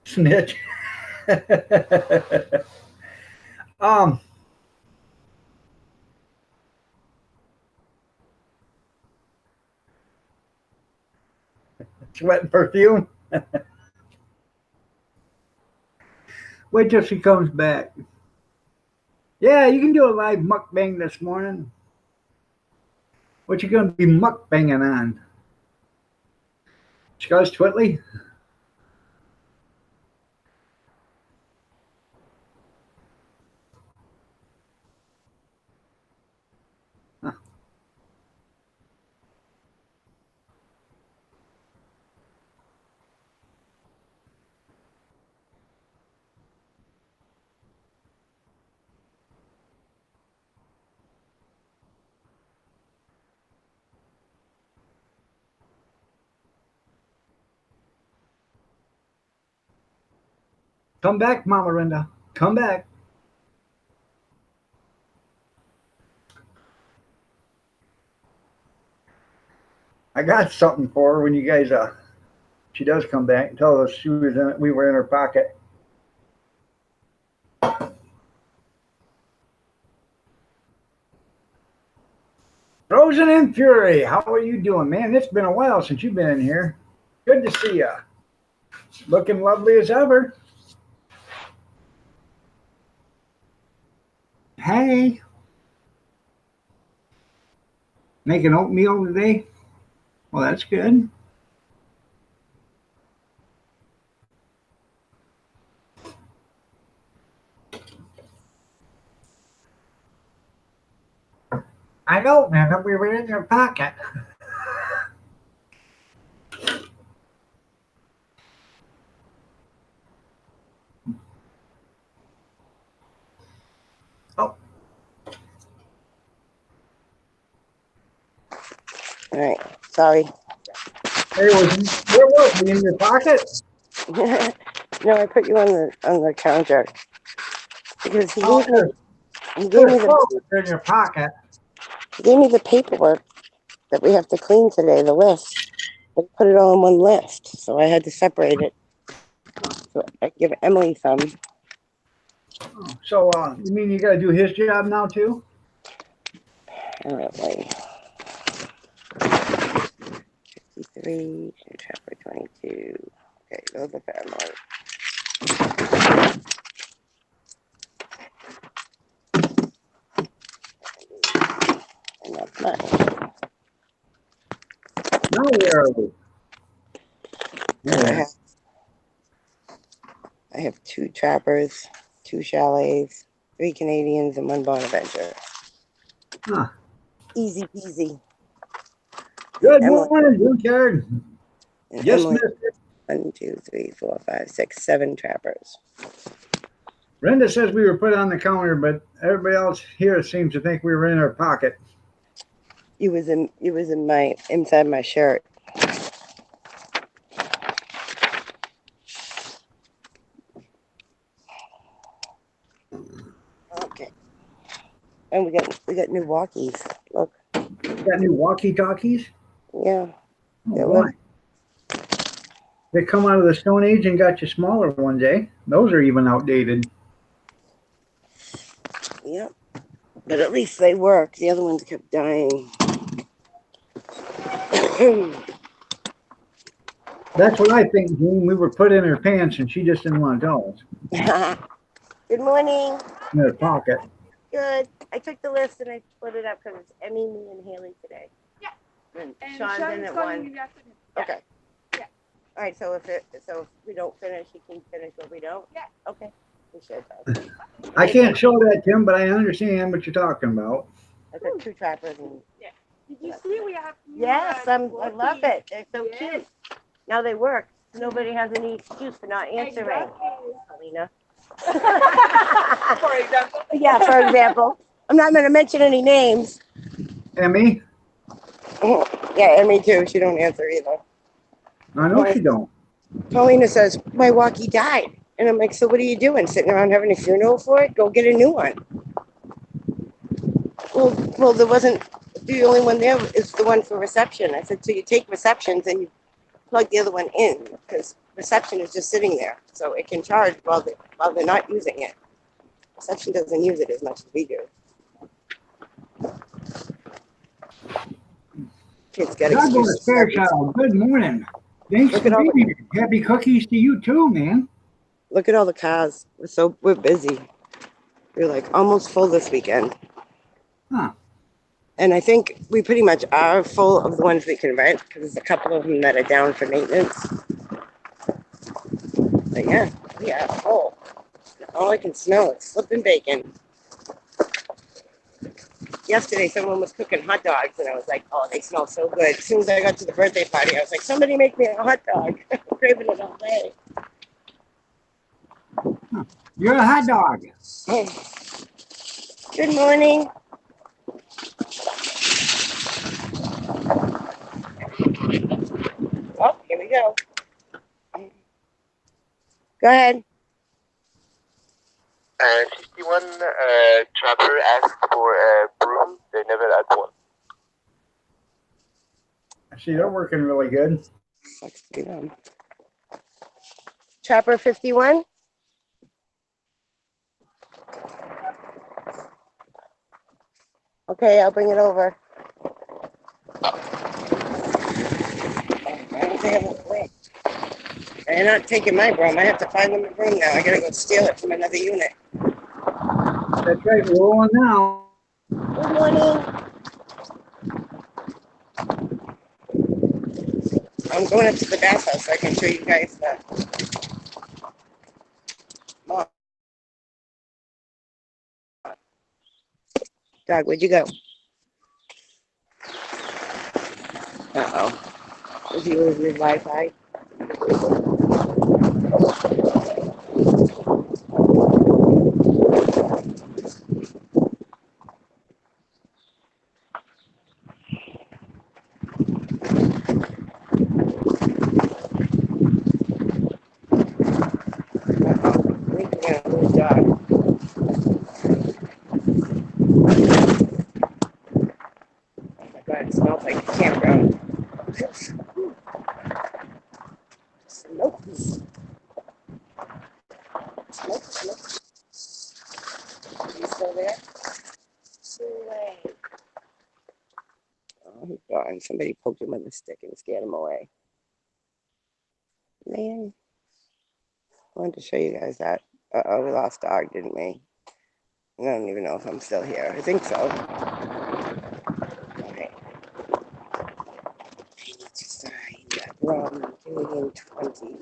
Snitch. um, Sweat and perfume. Wait till she comes back. Yeah, you can do a live mukbang this morning. What you gonna be mukbanging on? Scuzz Twitley? Huh. Come back, Mama Linda. Come back. I got something for her when you guys she does come back. Tell us we were in her pocket. Frozen in Fury, how are you doing, man? It's been a while since you've been in here. Good to see you. Looking lovely as ever. Hey. Making oatmeal today? Well, that's good. I know, man. We were in your pocket. Oh. All right. Sorry. Where was we in your pocket? No, I put you on the counter because he Oh, gave me in your pocket. He gave me the paperwork that we have to clean today, the list. But he put it all in one list, so I had to separate it. So I give Emily some. So, you mean you got to do his job now too? Apparently. 53, chapter 22. Okay, those are family. And that's mine. Now where are we? So I have 2 trappers, 2 chalets, 3 Canadians, and 1 Bonaventure. Huh. Easy peasy. Good Emily, morning, Junkyard. and Yes, Emily, mister. 1, 2, 3, 4, 5, 6, 7 trappers. Brenda says we were put on the counter, but everybody else here seems to think we were in our pocket. It was in my inside my shirt. Okay. And we got new walkies. Look. You got new walkie-talkies? Yeah. Oh, They're boy. They come out of the Stone Age and got you smaller one day. Those are even outdated. Yep. But at least they work. The other ones kept dying. That's what I think, June. We were put in her pants and she just didn't want to tell us. Good morning. In her pocket. Good. I took the list and I split it up because it's Emmy, me, and Haley today. Yeah. And And Sean's in at going 1. in the afternoon. Yeah. Okay. Yeah. All right. So if we don't finish, he can finish what we don't. Yeah. Okay. We should. Though. I can't show that, Tim, but I understand what you're talking about. I got 2 trappers and. Did you see we have new, Yes, I love walkies? it. They're so Yes. cute. Now they work. Nobody has any excuse for not answering. Exactly. Alina. For example. Yeah, for example. I'm not going to mention any names. Emmy? Yeah, and me too. She don't answer either. I know she don't. Paulina says, my walkie died. And I'm like, so what are you doing? Sitting around having a funeral for it? Go get a new one. Well, there wasn't, the only one there is the one for reception. I said, so you take receptions and you plug the other one in because reception is just sitting there. So it can charge while they're not using it. Reception doesn't use it as much as we do. Kids got God bless excuses. Fairchild. Good morning. Thanks Look for at all being here. Happy cookies to you too, man. Look at all the cars. We're busy. We're like almost full this weekend. Huh. And I think we pretty much are full of the ones we can rent because there's a couple of them that are down for maintenance. But yeah, we are full. All I can smell is flipping bacon. Yesterday, someone was cooking hot dogs, and I was like, oh, they smell so good. As soon as I got to the birthday party, I was like, somebody make me a hot dog. I'm craving it all day. You're a hot dog. Good morning. Oh, here we go. Go ahead. 61 trapper asked for a broom. They never had one. See, they're working really good. Let's do them. Trapper 51. Okay, I'll bring it over. They're not taking my broom. I have to find them a broom now. I gotta go steal it from another unit. That's right, we're rolling now. Good morning. I'm going up to the bathhouse so I can show you guys the. Dog, where'd you go? Uh-oh. Did you lose your Wi-Fi? I think we're gonna lose Dog. over there? Way. Oh, he's gone. Somebody poked him with a stick and scared him away. Man, I wanted to show you guys that. Uh-oh, we lost Dawg, didn't we? I don't even know if I'm still here. I think so. Okay. I need to find that rum. 20.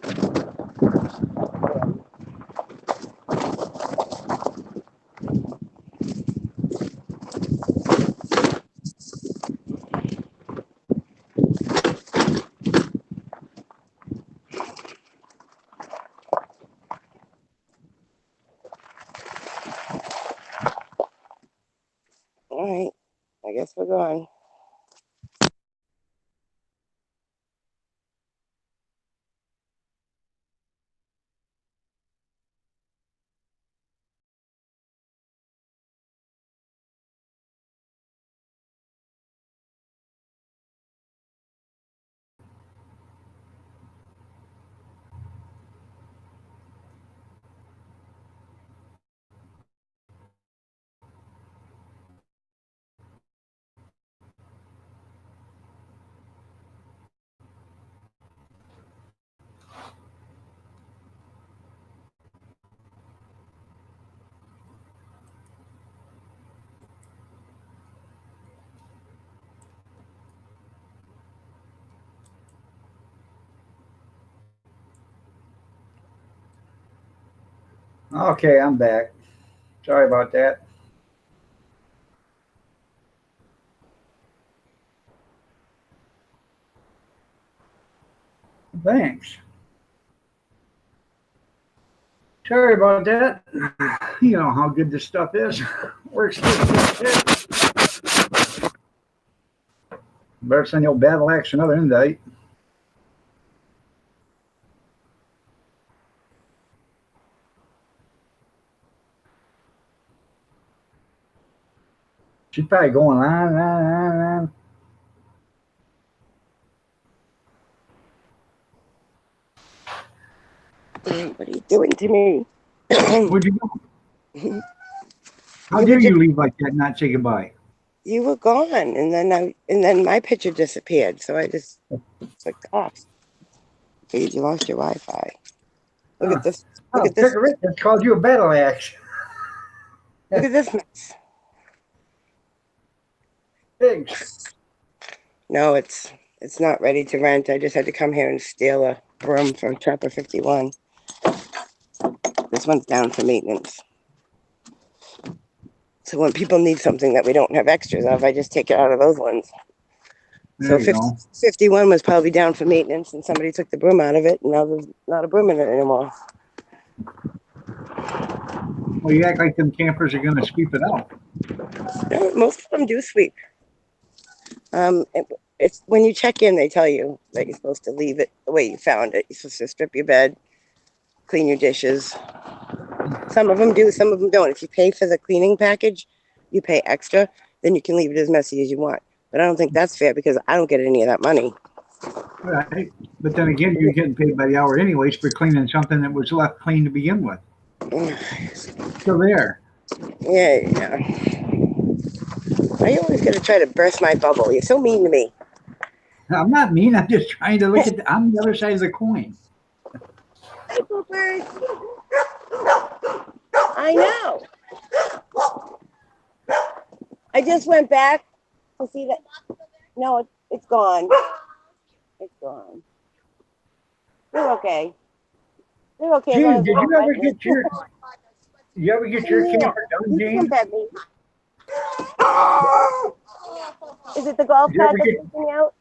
All right. I guess we're going. Okay, I'm back. Sorry about that. Thanks. Sorry about that. You know how good this stuff is. Works. Better send your battle axe another invite. She's probably going on. What are you doing to me? Where'd you go? How dare you leave like that and not say goodbye? You were gone, and then my picture disappeared, so I just clicked off. Dude, you lost your Wi-Fi. Look at this. Look at this. Rick just called you a battle axe. Look at this mess. Thanks. No, it's not ready to rent. I just had to come here and steal a broom from Trapper 51. This one's down for maintenance. So when people need something that we don't have extras of, I just take it out of those ones. There So you go. 51 was probably down for maintenance, and somebody took the broom out of it, and now there's not a broom in it anymore. Well, you act like them campers are going to sweep it out. No, most of them do sweep. It's when you check in, they tell you that you're supposed to leave it the way you found it. You're supposed to strip your bed, clean your dishes. Some of them do, some of them don't. If you pay for the cleaning package, you pay extra, then you can leave it as messy as you want. But I don't think that's fair because I don't get any of that money. Right. But then again, you're getting paid by the hour anyways for cleaning something that was left clean to begin with. Still there. Yeah. Are you always going to try to burst my bubble? You're so mean to me. I'm not mean. I'm just trying to look at I'm the other side of the coin. Hi, poopers. I know. I just went back to see that. No, it's gone. It's gone. They're okay. They're okay. Gene, did you ever get your camper done, Gene? Is it the golf cart that's freaking out?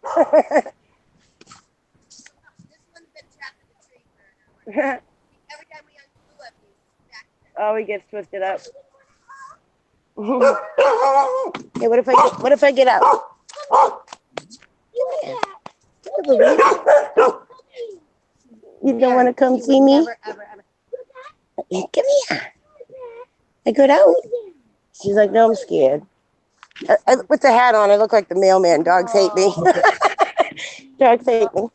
Oh, he gets twisted up. Hey, what if I get out? You don't want to come see me? Come here. I got out. She's like, no, I'm scared. With the hat on, I look like the mailman. Dogs hate me. Dogs hate me.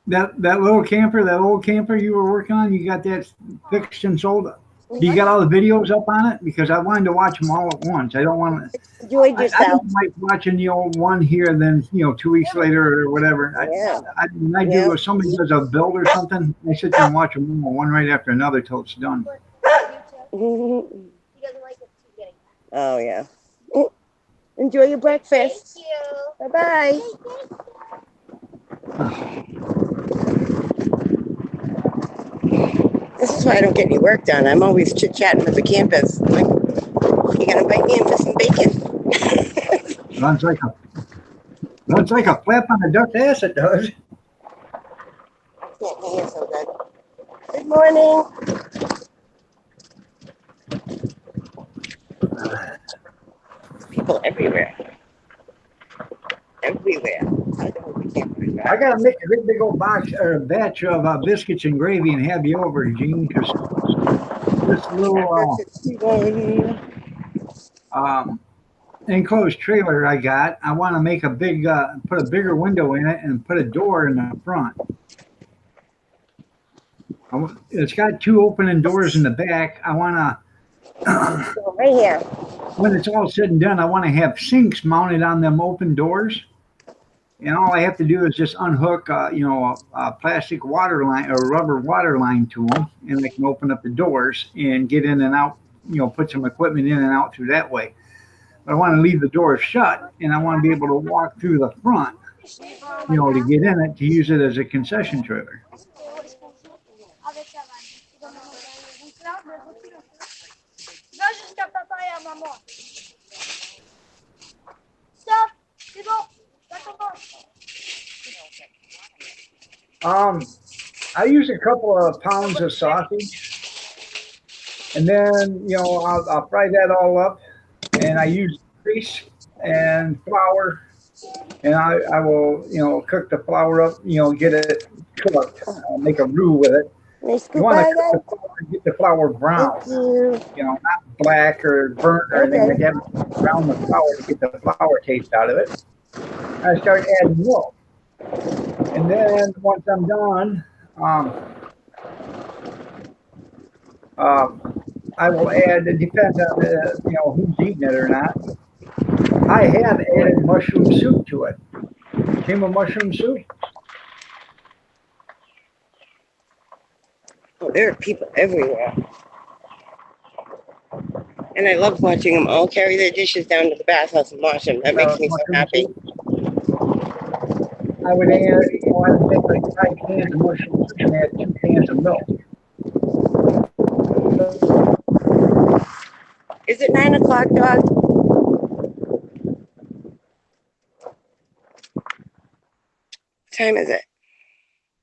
That little camper, that old camper you were working on, you got that fixed and sold Do you got all the videos up on it? Because I wanted to watch them all at once. I don't want to. Enjoyed I yourself. don't like watching the old one here, and then 2 weeks later or whatever. Yeah. When I do, if somebody does a build or something, I sit there and watch them all, one right after another till it's done. Oh yeah. Enjoy your breakfast. Bye bye. This is why I don't get any work done. I'm always chit chatting with the campus. Like, you gonna bite me in for some bacon? Runs like a flap on a duck's ass. It does. Can't hear so good. Good morning. People everywhere. Everywhere. I gotta make a great big old box or a batch of biscuits and gravy and have you over, Gene, because this little enclosed trailer I got, I want to make a big, put a bigger window in it and put a door in the front. It's got 2 opening doors in the back. I want to, right here. when it's all said and done, I want to have sinks mounted on them open doors. And all I have to do is just unhook, a plastic water line or rubber water line to them, and I can open up the doors and get in and out. Put some equipment in and out through that way. But I want to leave the doors shut, and I want to be able to walk through the front, to get in it to use it as a concession trailer. I use a couple of pounds of sausage, and then I'll fry that all up, and I use grease and flour, and I will cook the flour up, get it cooked, make a roux with it. You want to cook the flour, get the flour brown, not black or burnt or anything like that. Brown the flour to get the flour taste out of it. I start adding milk, and then once I'm done, I will add. It depends on who's eating it or not. I have added mushroom soup to it. Cream of mushroom soup. Oh, there are people everywhere. And I love watching them all carry their dishes down to the bathhouse and wash them. That makes me so happy. Soup. I would add, I would make like 5 cans of mushroom soup and add 2 cans of milk. Is it 9 o'clock, Dawg? What time is it?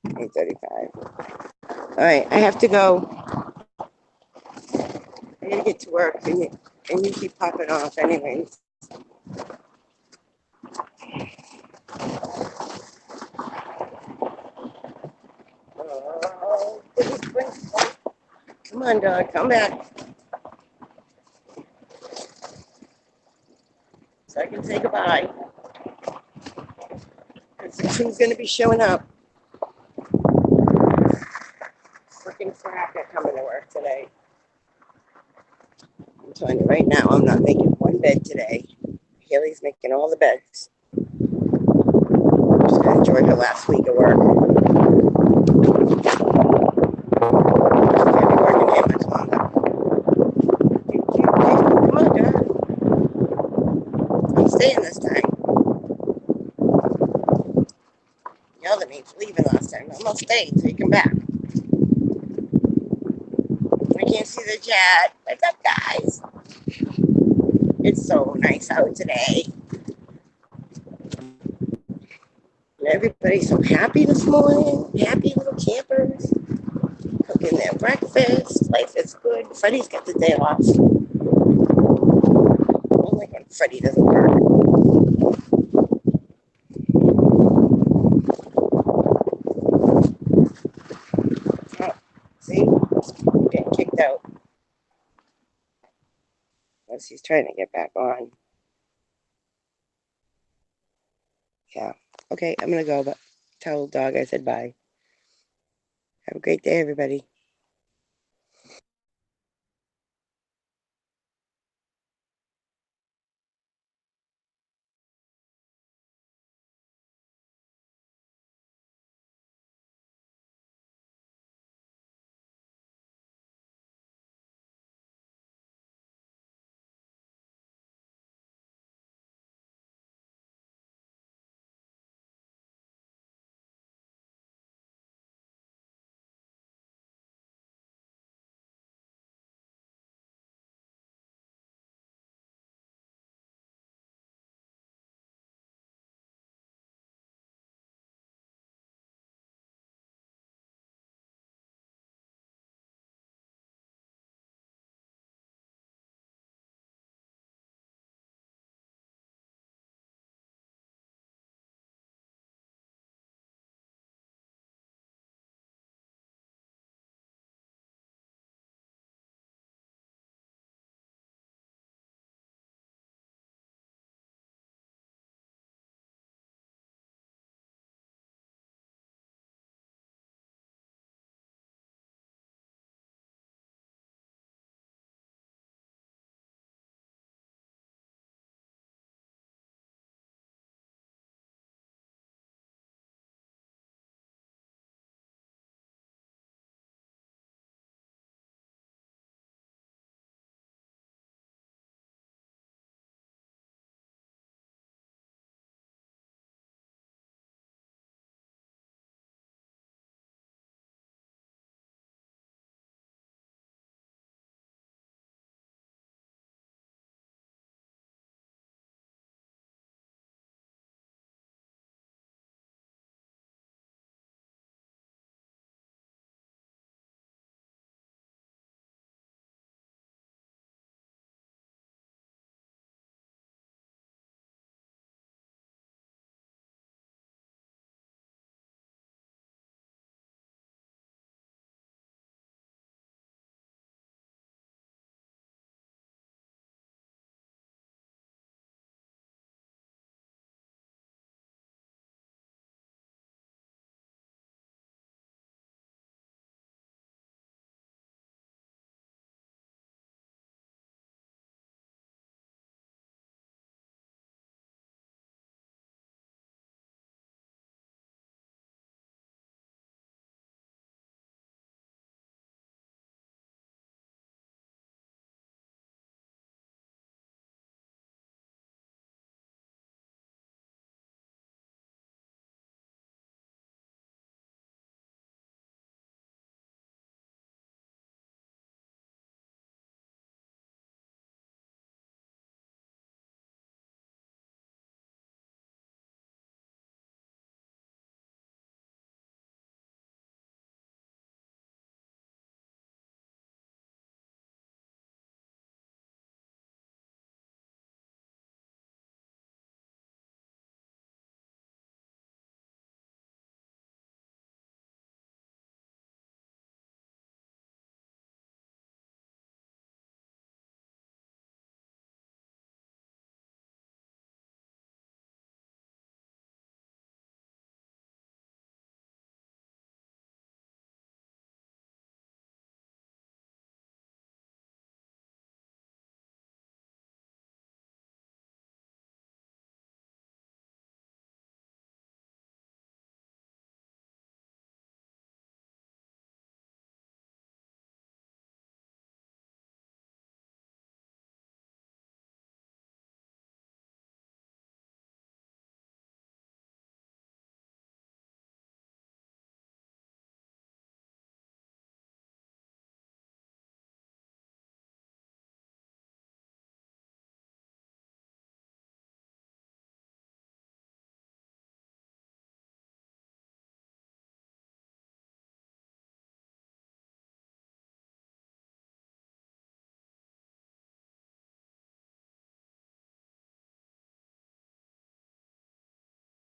8:35. All right, I have to go. I gotta get to work, and you keep popping off anyways. Come on, Dawg, come back. So I can say goodbye. Because the crew's gonna be showing up. Freaking crap are coming to work today. I'm telling you right now, I'm not making one bed today. Haley's making all the beds. I'm just gonna enjoy her last week of work. Can't be working here much longer. Come on, Dad. I'm staying this time. Yelled at me for leaving last time. I'm gonna stay until you come back. I can't see the chat. What's up, guys? It's so nice out today. And everybody's so happy this morning. Happy little campers. Cooking their breakfast. Life is good. Freddie's got the day off. I don't like when Freddie doesn't work. Oh, see? Getting kicked out. Unless he's trying to get back on. Yeah. Okay, I'm gonna go, but tell Dawg I said bye. Have a great day, everybody.